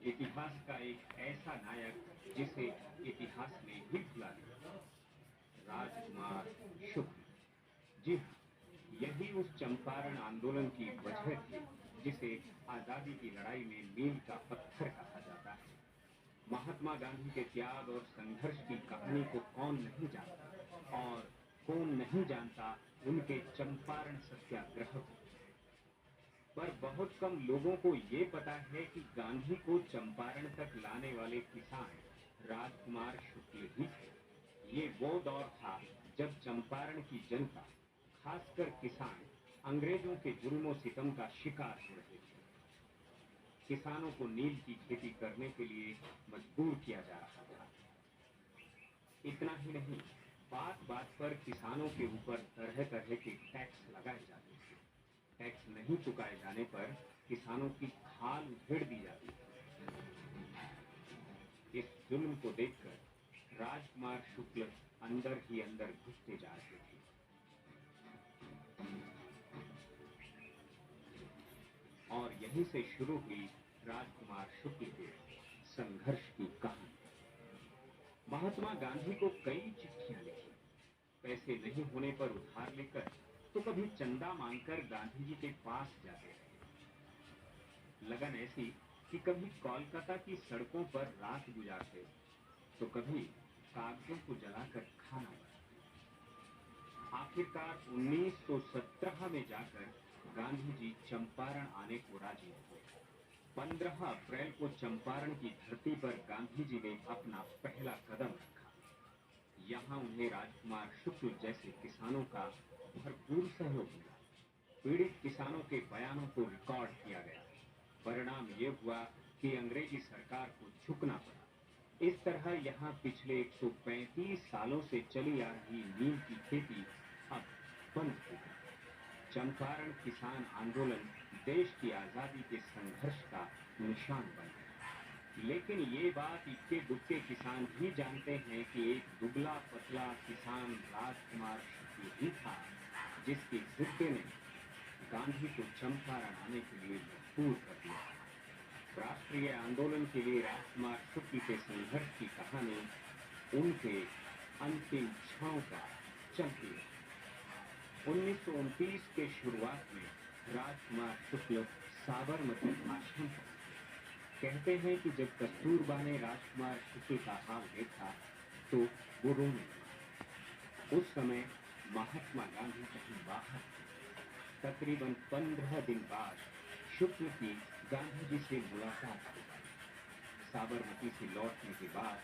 इतिहास का एक ऐसा नायक जिसे इतिहास ने भी भुला दिया, राजकुमार शुक्ल। जी हाँ, यही उस चंपारण आंदोलन की वजह थी जिसे आजादी की लड़ाई में मील का पत्थर कहा जाता है। महात्मा गांधी के त्याग और संघर्ष की कहानी को कौन नहीं जानता, और कौन नहीं जानता उनके चंपारण सत्याग्रह को। पर बहुत कम लोगों को ये पता है कि गांधी को चंपारण तक लाने वाले किसान राजकुमार शुक्ल ही थे। ये वो दौर था जब चंपारण की जनता, खासकर किसान, अंग्रेजों के जुल्मों सितम का शिकार हो रहे थे। किसानों को नील की खेती करने के लिए मजबूर किया जा रहा था। इतना ही नहीं, बात बात पर किसानों के ऊपर तरह तरह के टैक्स लगाए जाते थे। टैक्स नहीं चुकाए जाने पर किसानों की खाल उधेड़ दी जाती थी। इस जुल्म को देखकर राजकुमार शुक्ल अंदर ही अंदर घुसते जा रहे थे। और यहीं से शुरू हुई राजकुमार शुक्ल के संघर्ष की कहानी। महात्मा गांधी को कई चिट्ठियां लिखी, पैसे नहीं होने पर उधार लेकर, तो कभी चंदा मांगकर गांधी जी के पास जाते रहे। लगन ऐसी कि कभी कोलकाता की सड़कों पर रात गुजारते, तो कभी कागजों को जलाकर खाना बनाते। आखिरकार 1917 में जाकर गांधी जी चंपारण आने को राजी हुए। 15 अप्रैल को चंपारण की धरती पर गांधी जी ने अपना पहला कदम रखा। यहाँ उन्हें राजकुमार शुक्ल जैसे किसानों का भरपूर सहयोग मिला। पीड़ित किसानों के बयानों को रिकॉर्ड किया गया। परिणाम ये हुआ कि अंग्रेजी सरकार को झुकना पड़ा। इस तरह यहाँ पिछले 135 सालों से चली आ रही नील की खेती अब बंद हो गई। चंपारण किसान आंदोलन देश की आजादी के संघर्ष का निशान बन गया। लेकिन ये बात इक्के दुक्के किसान भी जानते हैं कि एक दुबला पतला किसान राजकुमार शुक्ल ही था जिसके जिद्दे ने गांधी को चंपारण आने के लिए मजबूर कर दिया। राष्ट्रीय आंदोलन के लिए राजकुमार शुक्ल के संघर्ष की कहानी उनके अंतिम क्षणों का चलती रही। 1929 के शुरुआत में राजकुमार शुक्ल साबरमती आश्रम पहुंचे। कहते हैं कि जब कस्तूरबा ने राजकुमार शुक्ल का हाल देखा तो वो रोने लगा। उस समय महात्मा गांधी कहीं बाहर थे। तकरीबन 15 दिन बाद शुक्ल की गांधी जी से मुलाकात हो गई। साबरमती से लौटने के बाद